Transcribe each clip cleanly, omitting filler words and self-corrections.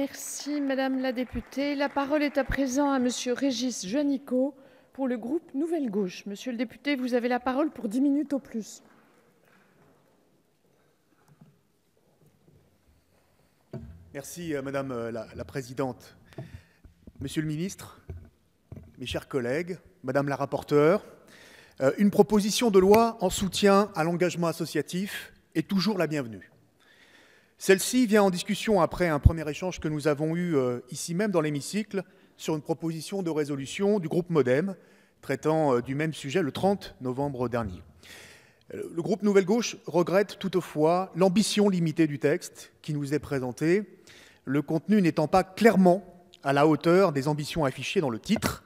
Merci, Madame la députée. La parole est à présent à Monsieur Régis Juanico pour le groupe Nouvelle Gauche. Monsieur le député, vous avez la parole pour 10 minutes au plus. Merci, Madame la Présidente. Monsieur le Ministre, mes chers collègues, Madame la rapporteure, une proposition de loi en soutien à l'engagement associatif est toujours la bienvenue. Celle-ci vient en discussion après un premier échange que nous avons eu ici même dans l'hémicycle sur une proposition de résolution du groupe MoDem traitant du même sujet le 30 novembre dernier. Le groupe Nouvelle Gauche regrette toutefois l'ambition limitée du texte qui nous est présenté, le contenu n'étant pas clairement à la hauteur des ambitions affichées dans le titre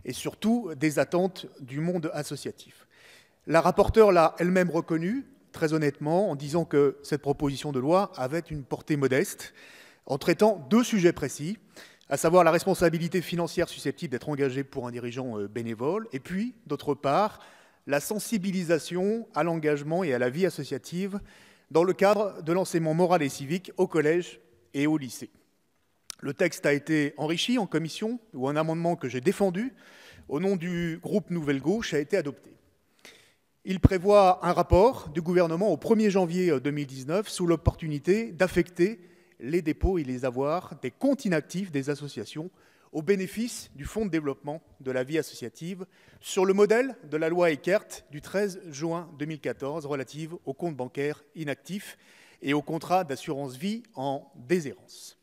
et surtout des attentes du monde associatif. La rapporteure l'a elle-même reconnu, très honnêtement, en disant que cette proposition de loi avait une portée modeste, en traitant deux sujets précis, à savoir la responsabilité financière susceptible d'être engagée pour un dirigeant bénévole, et puis, d'autre part, la sensibilisation à l'engagement et à la vie associative dans le cadre de l'enseignement moral et civique au collège et au lycée. Le texte a été enrichi en commission, où un amendement que j'ai défendu au nom du groupe Nouvelle Gauche a été adopté. Il prévoit un rapport du gouvernement au 1er janvier 2019 sous l'opportunité d'affecter les dépôts et les avoirs des comptes inactifs des associations au bénéfice du Fonds de développement de la vie associative sur le modèle de la loi Eckert du 13 juin 2014 relative aux comptes bancaires inactifs et aux contrats d'assurance vie en déshérence.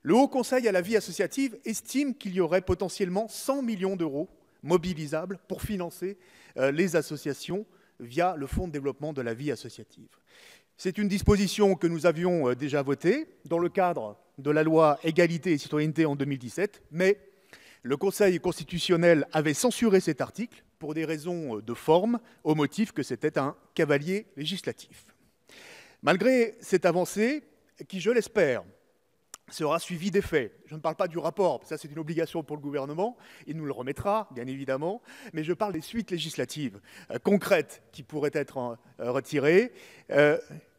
Le Haut Conseil à la vie associative estime qu'il y aurait potentiellement 100 millions d'euros mobilisables pour financer les associations via le Fonds de développement de la vie associative. C'est une disposition que nous avions déjà votée dans le cadre de la loi Égalité et Citoyenneté en 2017, mais le Conseil constitutionnel avait censuré cet article pour des raisons de forme, au motif que c'était un cavalier législatif. Malgré cette avancée, qui, je l'espère, sera suivi des faits. Je ne parle pas du rapport, ça c'est une obligation pour le gouvernement, il nous le remettra, bien évidemment, mais je parle des suites législatives concrètes qui pourraient être retirées.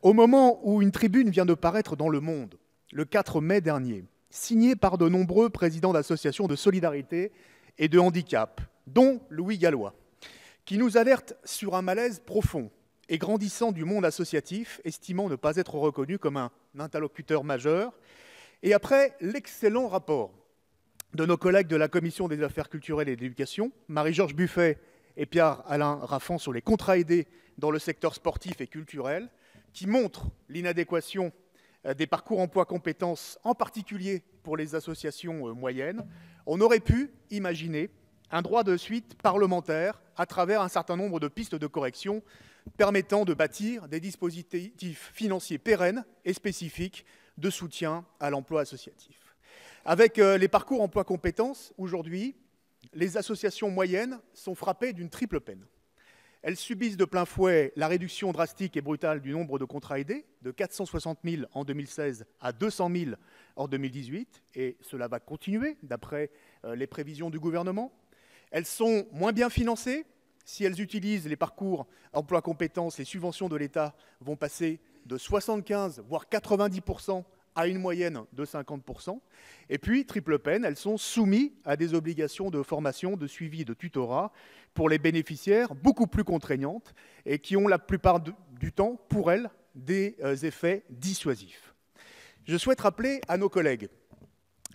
Au moment où une tribune vient de paraître dans Le Monde, le 4 mai dernier, signée par de nombreux présidents d'associations de solidarité et de handicap, dont Louis Gallois, qui nous alerte sur un malaise profond et grandissant du monde associatif, estimant ne pas être reconnu comme un interlocuteur majeur, et après l'excellent rapport de nos collègues de la Commission des affaires culturelles et de l'éducation, Marie-Georges Buffet et Pierre-Alain Raffan sur les contrats aidés dans le secteur sportif et culturel, qui montrent l'inadéquation des parcours emploi-compétences, en particulier pour les associations moyennes, on aurait pu imaginer un droit de suite parlementaire à travers un certain nombre de pistes de correction permettant de bâtir des dispositifs financiers pérennes et spécifiques de soutien à l'emploi associatif. Avec les parcours emploi-compétences, aujourd'hui, les associations moyennes sont frappées d'une triple peine. Elles subissent de plein fouet la réduction drastique et brutale du nombre de contrats aidés, de 460 000 en 2016 à 200 000 en 2018, et cela va continuer d'après les prévisions du gouvernement. Elles sont moins bien financées. Si elles utilisent les parcours emploi-compétences, les subventions de l'État vont passer de 75 voire 90% à une moyenne de 50%. Et puis, triple peine, elles sont soumises à des obligations de formation, de suivi et de tutorat pour les bénéficiaires beaucoup plus contraignantes et qui ont la plupart du temps, pour elles, des effets dissuasifs. Je souhaite rappeler à nos collègues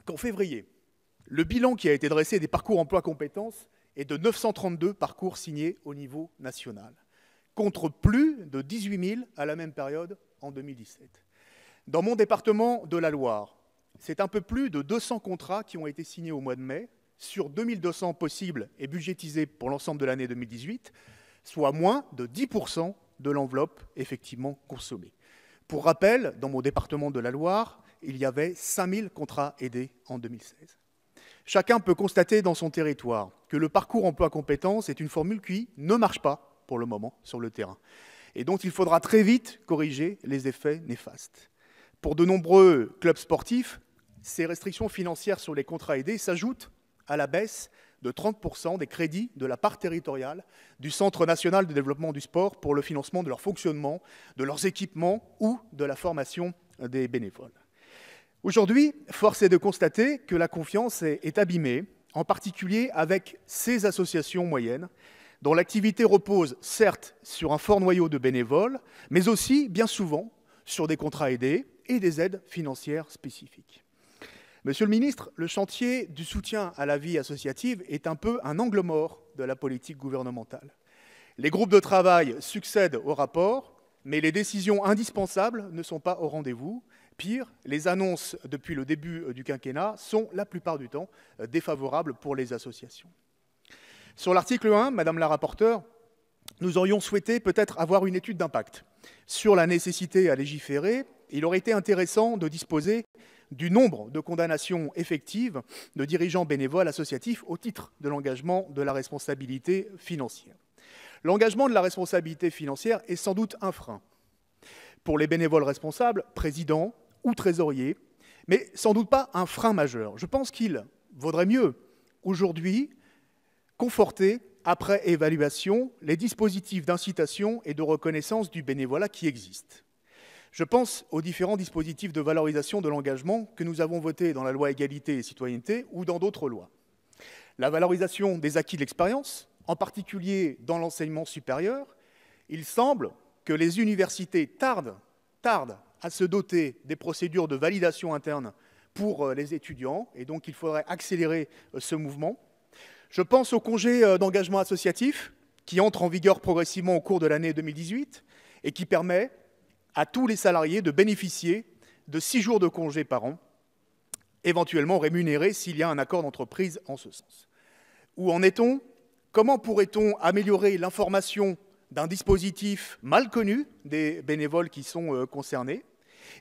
qu'en février, le bilan qui a été dressé des parcours emploi-compétences est de 932 parcours signés au niveau national, contre plus de 18 000 à la même période en 2017. Dans mon département de la Loire, c'est un peu plus de 200 contrats qui ont été signés au mois de mai, sur 2200 possibles et budgétisés pour l'ensemble de l'année 2018, soit moins de 10% de l'enveloppe effectivement consommée. Pour rappel, dans mon département de la Loire, il y avait 5000 contrats aidés en 2016. Chacun peut constater dans son territoire que le parcours emploi-compétences est une formule qui ne marche pas pour le moment sur le terrain et dont il faudra très vite corriger les effets néfastes. Pour de nombreux clubs sportifs, ces restrictions financières sur les contrats aidés s'ajoutent à la baisse de 30% des crédits de la part territoriale du Centre national de développement du sport pour le financement de leur fonctionnement, de leurs équipements ou de la formation des bénévoles. Aujourd'hui, force est de constater que la confiance est abîmée, en particulier avec ces associations moyennes, dont l'activité repose certes sur un fort noyau de bénévoles, mais aussi, bien souvent, sur des contrats aidés et des aides financières spécifiques. Monsieur le ministre, le chantier du soutien à la vie associative est un peu un angle mort de la politique gouvernementale. Les groupes de travail succèdent aux rapports, mais les décisions indispensables ne sont pas au rendez-vous. Pire, les annonces depuis le début du quinquennat sont la plupart du temps défavorables pour les associations. Sur l'article 1, Madame la rapporteure, nous aurions souhaité peut-être avoir une étude d'impact sur la nécessité à légiférer. Il aurait été intéressant de disposer du nombre de condamnations effectives de dirigeants bénévoles associatifs au titre de l'engagement de la responsabilité financière. L'engagement de la responsabilité financière est sans doute un frein pour les bénévoles responsables, présidents ou trésoriers, mais sans doute pas un frein majeur. Je pense qu'il vaudrait mieux aujourd'hui conforter, après évaluation, les dispositifs d'incitation et de reconnaissance du bénévolat qui existent. Je pense aux différents dispositifs de valorisation de l'engagement que nous avons votés dans la loi Égalité et Citoyenneté ou dans d'autres lois. La valorisation des acquis de l'expérience, en particulier dans l'enseignement supérieur, il semble que les universités tardent à se doter des procédures de validation interne pour les étudiants, et donc il faudrait accélérer ce mouvement. Je pense au congé d'engagement associatif, qui entre en vigueur progressivement au cours de l'année 2018, et qui permet à tous les salariés de bénéficier de 6 jours de congé par an, éventuellement rémunérés s'il y a un accord d'entreprise en ce sens. Où en est-on? Comment pourrait-on améliorer l'information d'un dispositif mal connu des bénévoles qui sont concernés?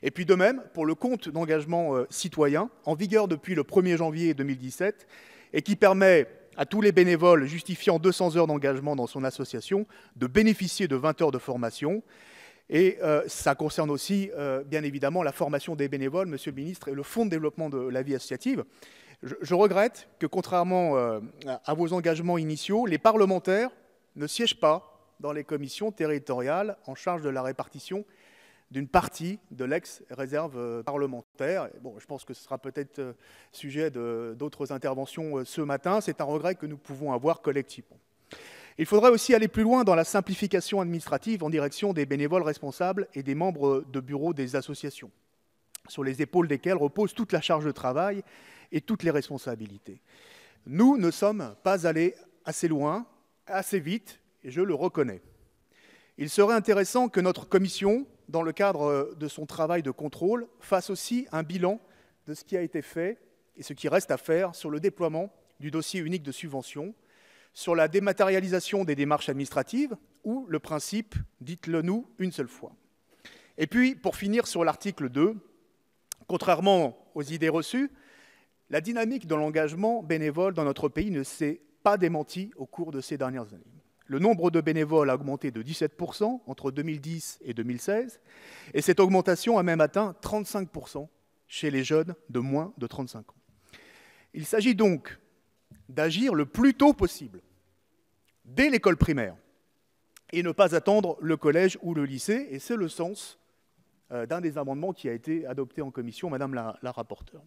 Et puis de même, pour le compte d'engagement citoyen, en vigueur depuis le 1er janvier 2017, et qui permet à tous les bénévoles justifiant 200 heures d'engagement dans son association de bénéficier de 20 heures de formation. Et ça concerne aussi, bien évidemment, la formation des bénévoles, Monsieur le Ministre, et le Fonds de développement de la vie associative. Je regrette que, contrairement à vos engagements initiaux, les parlementaires ne siègent pas dans les commissions territoriales en charge de la répartition d'une partie de l'ex-réserve parlementaire. Bon, je pense que ce sera peut-être sujet d'autres interventions ce matin. C'est un regret que nous pouvons avoir collectivement. Il faudrait aussi aller plus loin dans la simplification administrative en direction des bénévoles responsables et des membres de bureaux des associations, sur les épaules desquels repose toute la charge de travail et toutes les responsabilités. Nous ne sommes pas allés assez loin, assez vite, et je le reconnais. Il serait intéressant que notre commission, dans le cadre de son travail de contrôle, fasse aussi un bilan de ce qui a été fait et ce qui reste à faire sur le déploiement du dossier unique de subvention, sur la dématérialisation des démarches administratives ou le principe « dites-le nous une seule fois ». Et puis, pour finir sur l'article 2, contrairement aux idées reçues, la dynamique de l'engagement bénévole dans notre pays ne s'est pas démentie au cours de ces dernières années. Le nombre de bénévoles a augmenté de 17% entre 2010 et 2016, et cette augmentation a même atteint 35% chez les jeunes de moins de 35 ans. Il s'agit donc d'agir le plus tôt possible, dès l'école primaire, et ne pas attendre le collège ou le lycée, et c'est le sens d'un des amendements qui a été adopté en commission, Madame la rapporteure.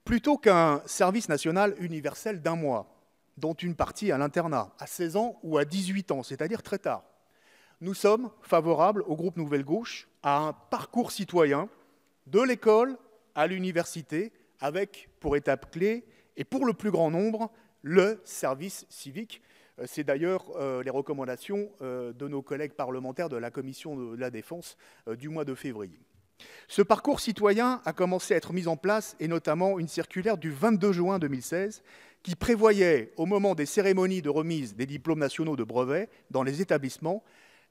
Plutôt qu'un service national universel d'1 mois, dont une partie à l'internat, à 16 ans ou à 18 ans, c'est-à-dire très tard, nous sommes favorables au groupe Nouvelle Gauche à un parcours citoyen de l'école à l'université, avec pour étape clé, et pour le plus grand nombre, le service civique. C'est d'ailleurs les recommandations de nos collègues parlementaires de la Commission de la Défense du mois de février. Ce parcours citoyen a commencé à être mis en place, et notamment une circulaire du 22 juin 2016 qui prévoyait, au moment des cérémonies de remise des diplômes nationaux de brevets dans les établissements,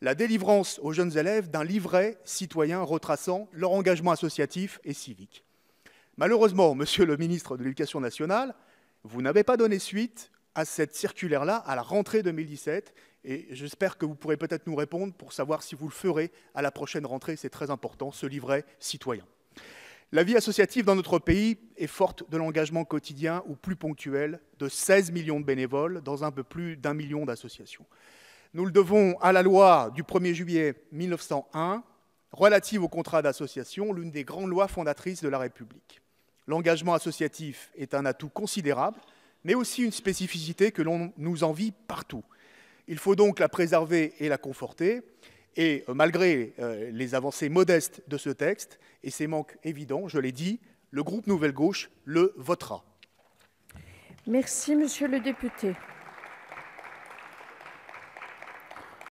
la délivrance aux jeunes élèves d'un livret citoyen retraçant leur engagement associatif et civique. Malheureusement, Monsieur le ministre de l'Éducation nationale, vous n'avez pas donné suite à cette circulaire-là à la rentrée 2017, et j'espère que vous pourrez peut-être nous répondre pour savoir si vous le ferez à la prochaine rentrée. C'est très important, ce livret citoyen. La vie associative dans notre pays est forte de l'engagement quotidien ou plus ponctuel de 16 millions de bénévoles dans un peu plus d'1 million d'associations. Nous le devons à la loi du 1er juillet 1901, relative au contrat d'association, l'une des grandes lois fondatrices de la République. L'engagement associatif est un atout considérable, mais aussi une spécificité que l'on nous envie partout. Il faut donc la préserver et la conforter, et malgré les avancées modestes de ce texte et ses manques évidents, je l'ai dit, le groupe Nouvelle Gauche le votera. Merci, monsieur le député.